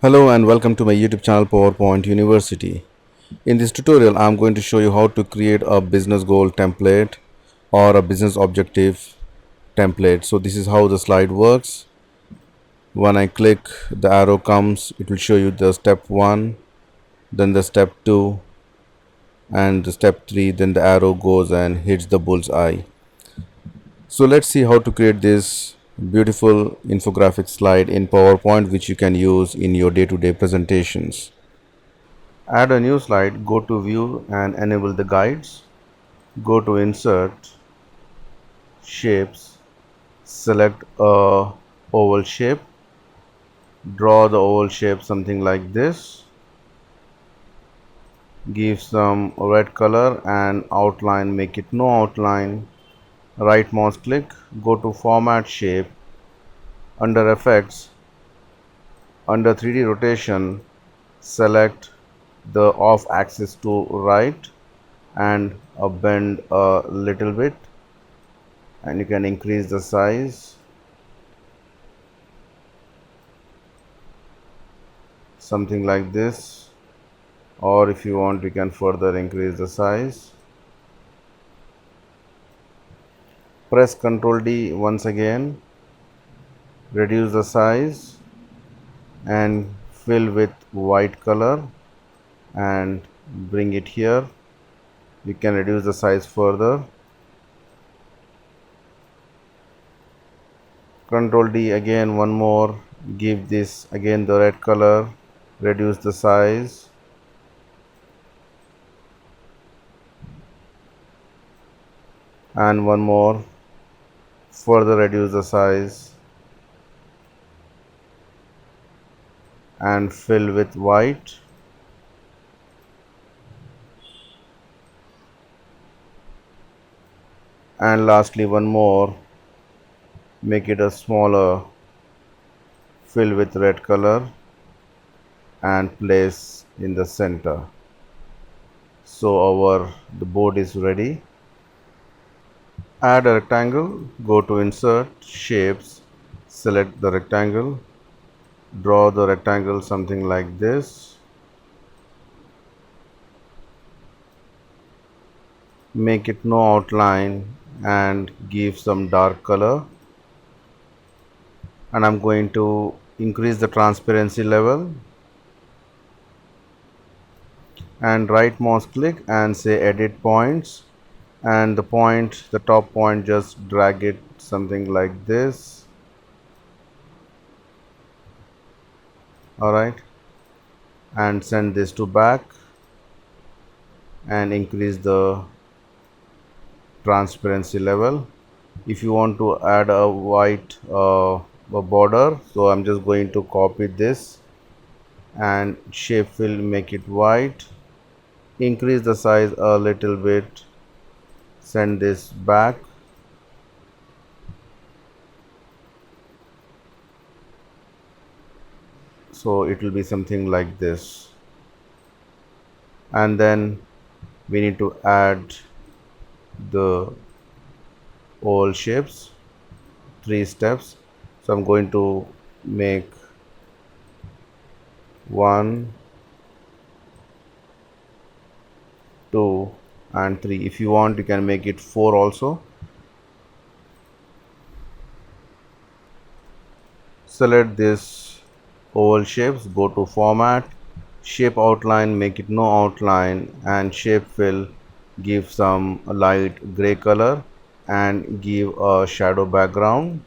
Hello and welcome to my YouTube channel PowerPoint University. In this tutorial, I'm going to show you how to create a business goal template or a business objective template. So this is how the slide works. When I click, the arrow comes, it will show you the step 1, then the step 2 and the step 3, then the arrow goes and hits the bull's eye. So let's see how to create this beautiful infographic slide in PowerPoint which you can use in your day-to-day presentations. Add a new slide, go to view and enable the guides. Go to insert, shapes, select a oval shape. Draw the oval shape something like this. Give some red color and outline, make it no outline. Right mouse click, go to format shape. Under effects, under 3D rotation, select the off axis to right and bend a little bit, and you can increase the size something like this, or if you want you can further increase the size. Press Ctrl D once again, reduce the size and fill with white color and bring it here. You can reduce the size further. Ctrl D again one more, give this again the red color, reduce the size and one more, further reduce the size and fill with white. And lastly one more, make it a smaller, fill with red color and place in the center. So the board is ready. Add a rectangle, go to insert, shapes, select the rectangle, draw the rectangle something like this. Make it no outline and give some dark color, and I'm going to increase the transparency level and right mouse click and say edit points, and the top point, just drag it something like this. Alright, and send this to back and increase the transparency level. If you want to add a white a border, so I'm just going to copy this and shape fill, make it white, increase the size a little bit, send this back, so it will be something like this. And then we need to add the oval shapes, 3 steps. So I'm going to make 1, 2 and 3. If you want you can make it 4 also. Select this oval shapes, go to format, shape outline, make it no outline, and shape fill, give some light gray color and give a shadow background.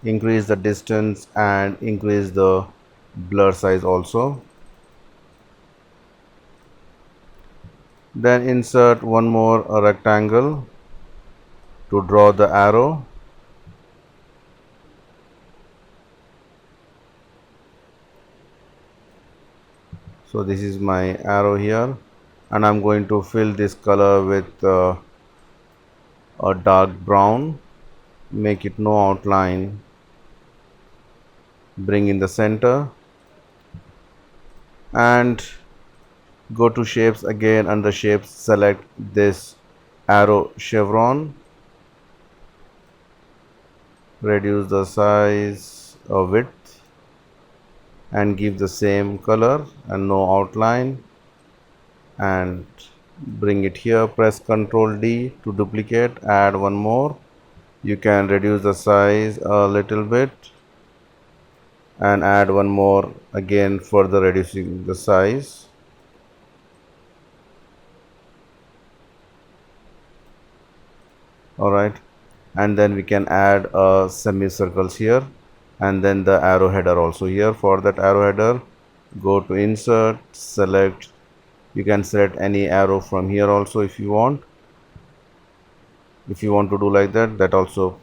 Increase the distance and increase the blur size also. Then insert one more rectangle to draw the arrow. So this is my arrow here, and I'm going to fill this color with a dark brown, make it no outline, bring in the center and go to shapes again. Under shapes, select this arrow chevron, reduce the size a width and give the same color and no outline, and bring it here. Press Ctrl D to duplicate, add one more. You can reduce the size a little bit and add one more, again further reducing the size. Alright, and then we can add semicircles here, and then the arrow header also here. For that arrow header, go to insert, select, you can select any arrow from here also if you want. If you want to do like that, that also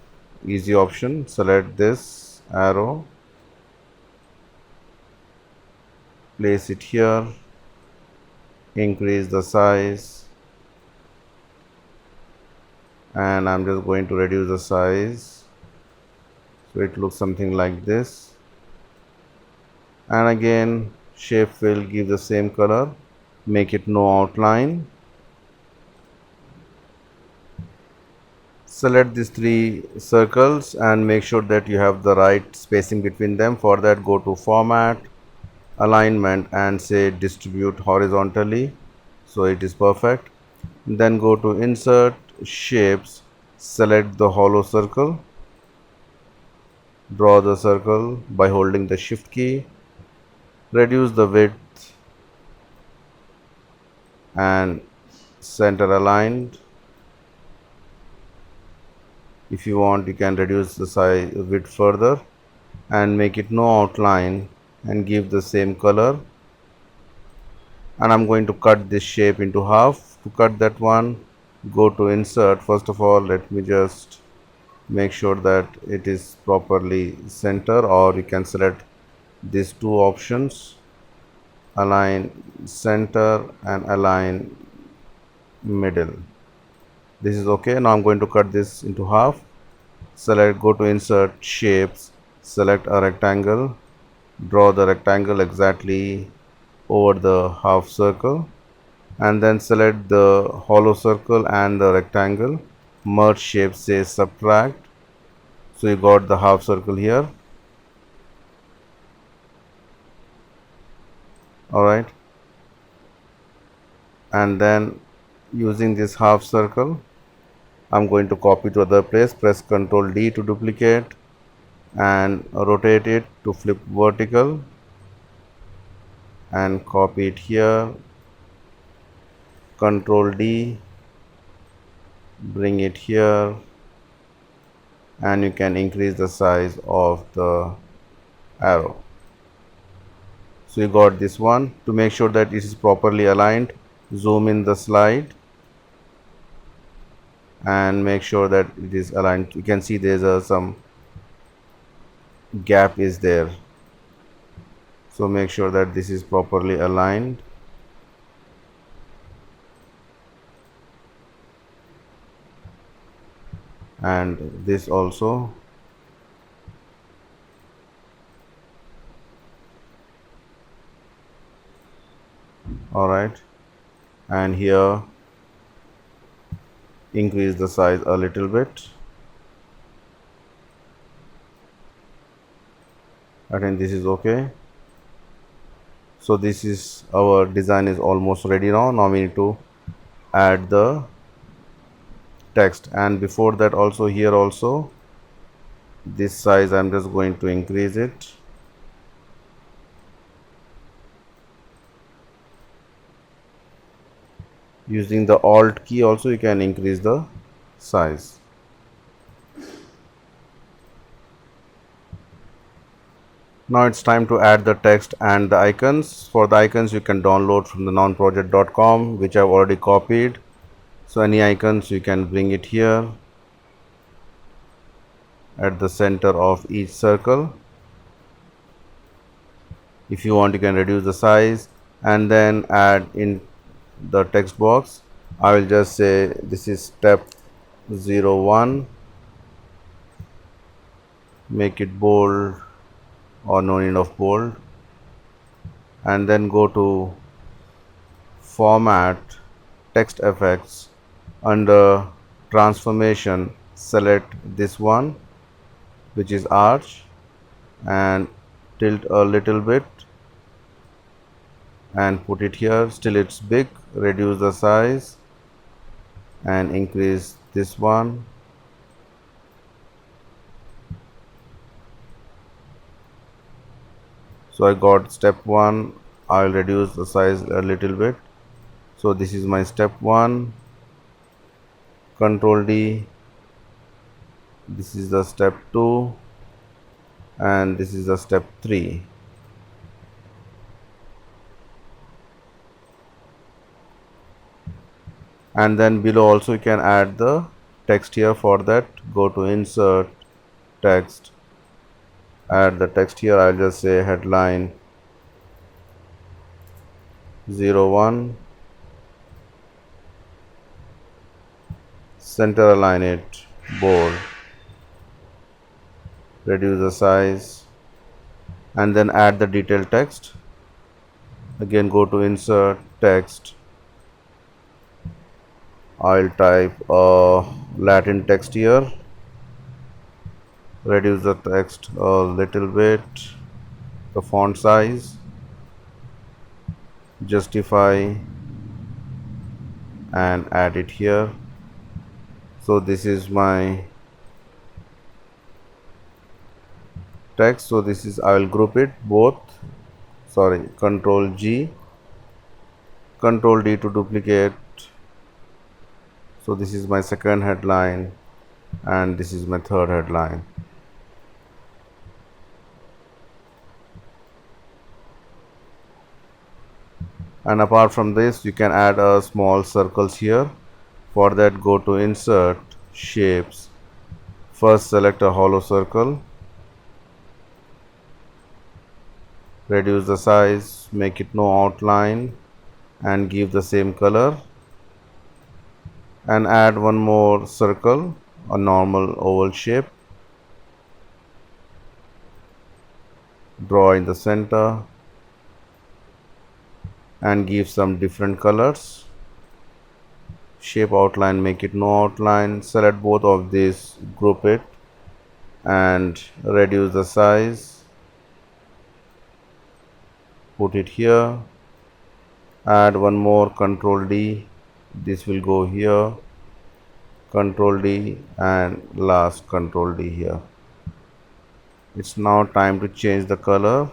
easy option. Select this arrow, place it here, increase the size, and I'm just going to reduce the size so it looks something like this. And again, shape fill, give the same color, make it no outline. Select these three circles and make sure that you have the right spacing between them. For that, go to format, alignment, and say distribute horizontally, so it is perfect. Then go to insert, shapes, select the hollow circle, draw the circle by holding the shift key, reduce the width and center aligned. If you want, you can reduce the size width further and make it no outline and give the same color. And I'm going to cut this shape into half. To cut that one, go to insert. First of all, let me just make sure that it is properly center, or you can select these two options, align center and align middle. This is okay. Now I'm going to cut this into half. Select, go to insert, shapes, select a rectangle, draw the rectangle exactly over the half circle, and then select the hollow circle and the rectangle, merge shapes, say subtract, so you got the half circle here. Alright, and then using this half circle, I'm going to copy to other place. Press Ctrl D to duplicate and rotate it to flip vertical and copy it here. Ctrl D, bring it here, and you can increase the size of the arrow. So you got this one. To make sure that this is properly aligned, zoom in the slide and make sure that it is aligned. You can see there's some gap is there, so make sure that this is properly aligned. And this also. Alright, and here increase the size a little bit. I think this is okay. So this is, our design is almost ready now. Now we need to add the text, and before that also, here also this size I'm just going to increase it. Using the Alt key also you can increase the size. Now it's time to add the text and the icons. For the icons, you can download from the nonproject.com, which I've already copied. So any icons you can bring it here at the center of each circle. If you want, you can reduce the size and then add in the text box. I will just say this is step 01. Make it bold or no need of bold, and then go to format, text effects, under transformation select this one, which is arch, and tilt a little bit and put it here. Still it's big. Reduce the size and increase this one. So I got step 1. I'll reduce the size a little bit. So this is my step 1. Control D. This is the step 2 and this is the step 3. And then below also you can add the text here. For that, go to insert text, add the text here. I'll just say headline 01, center align it, bold, reduce the size, and then add the detailed text. Again go to insert text. I'll type Latin text here, reduce the text a little bit, the font size, justify, and add it here. So this is my text. So this is, I will group it both, sorry, control G, control D to duplicate. So this is my second headline and this is my third headline. And apart from this, you can add a small circles here. For that, go to insert shapes. First select a hollow circle, reduce the size, make it no outline, and give the same color, and add one more circle, a normal oval shape, draw in the center and give some different colors. Shape outline, make it no outline. Select both of these, group it and reduce the size, put it here, add one more, control D, this will go here, control D, and last control D here. It's now time to change the color.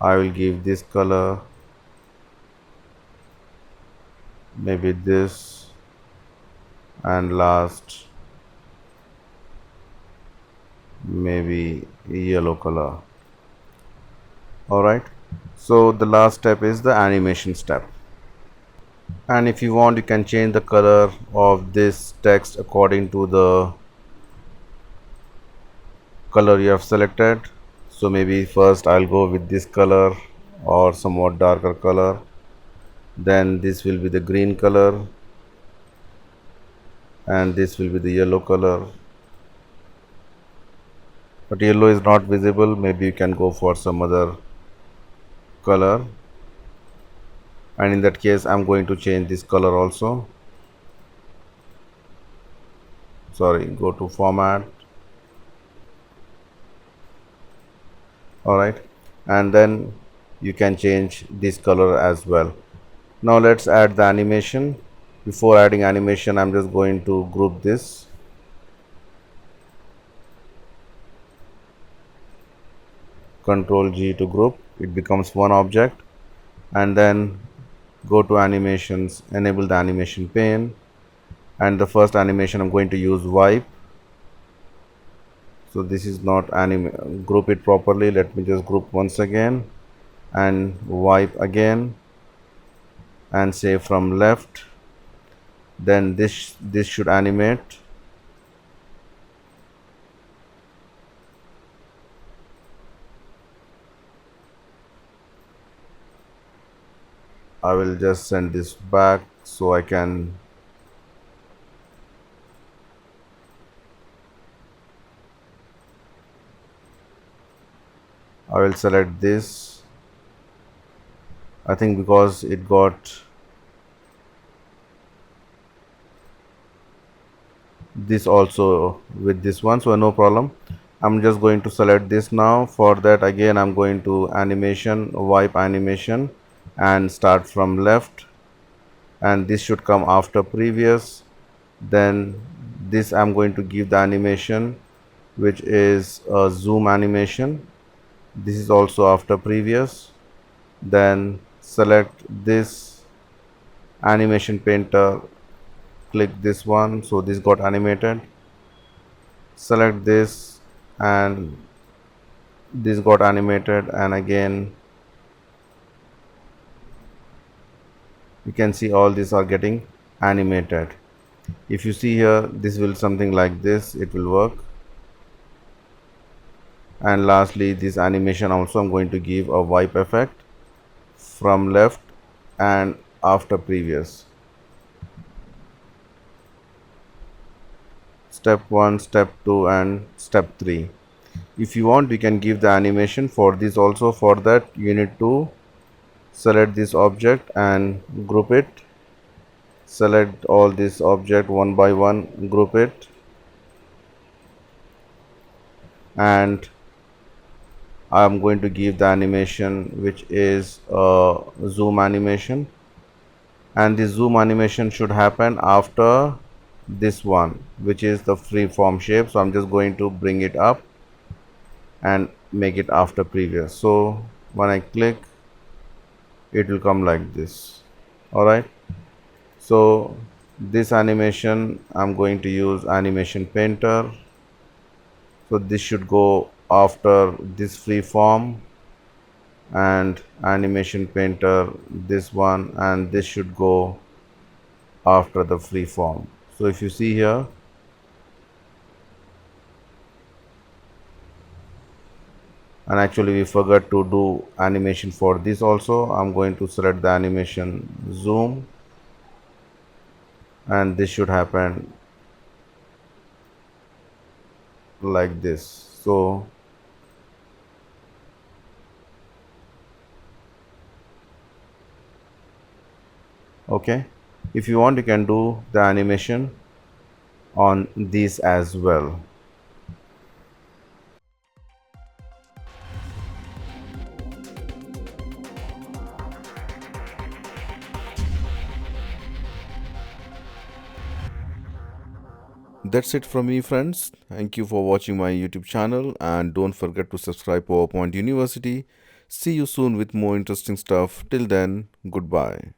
I will give this color, maybe this, and last maybe yellow color. Alright, so the last step is the animation step, and if you want you can change the color of this text according to the color you have selected. So maybe first I'll go with this color or somewhat darker color, then this will be the green color and this will be the yellow color, but yellow is not visible. Maybe you can go for some other color, and in that case I'm going to change this color also. Sorry, go to format. Alright, and then you can change this color as well. Now let's add the animation. Before adding animation, I'm just going to group this. Control G to group, it becomes one object, and then go to animations, enable the animation pane, and the first animation I'm going to use wipe. So this is not group it properly. Let me just group once again and wipe again and say from left, then this should animate. I will just send this back so I can I will select this. I think because it got this also with this one, so no problem. I'm just going to select this now. For that, again, I'm going to animation, wipe animation, and start from left, and this should come after previous. Then this I'm going to give the animation, which is a zoom animation. This is also after previous. Then select this animation painter, click this one, so this got animated. Select this and this got animated, and again you can see all these are getting animated. If you see here, this will something like this, it will work. And lastly, this animation also I'm going to give a wipe effect from left and after previous. Step 1, step 2, and step 3. If you want, you can give the animation for this also. For that, you need to select this object and group it. Select all this object one by one, group it, and I'm going to give the animation which is a zoom animation, and the zoom animation should happen after this one, which is the free form shape. So I'm just going to bring it up and make it after previous. So when I click, it will come like this. All right, so this animation I'm going to use animation painter, so this should go after this free form, and animation painter this one, and this should go after the free form. So if you see here, and actually we forgot to do animation for this also, I'm going to select the animation zoom, and this should happen like this. So okay, if you want, you can do the animation on these as well. That's it from me, friends. Thank you for watching my YouTube channel, and don't forget to subscribe PowerPoint University. See you soon with more interesting stuff. Till then, goodbye.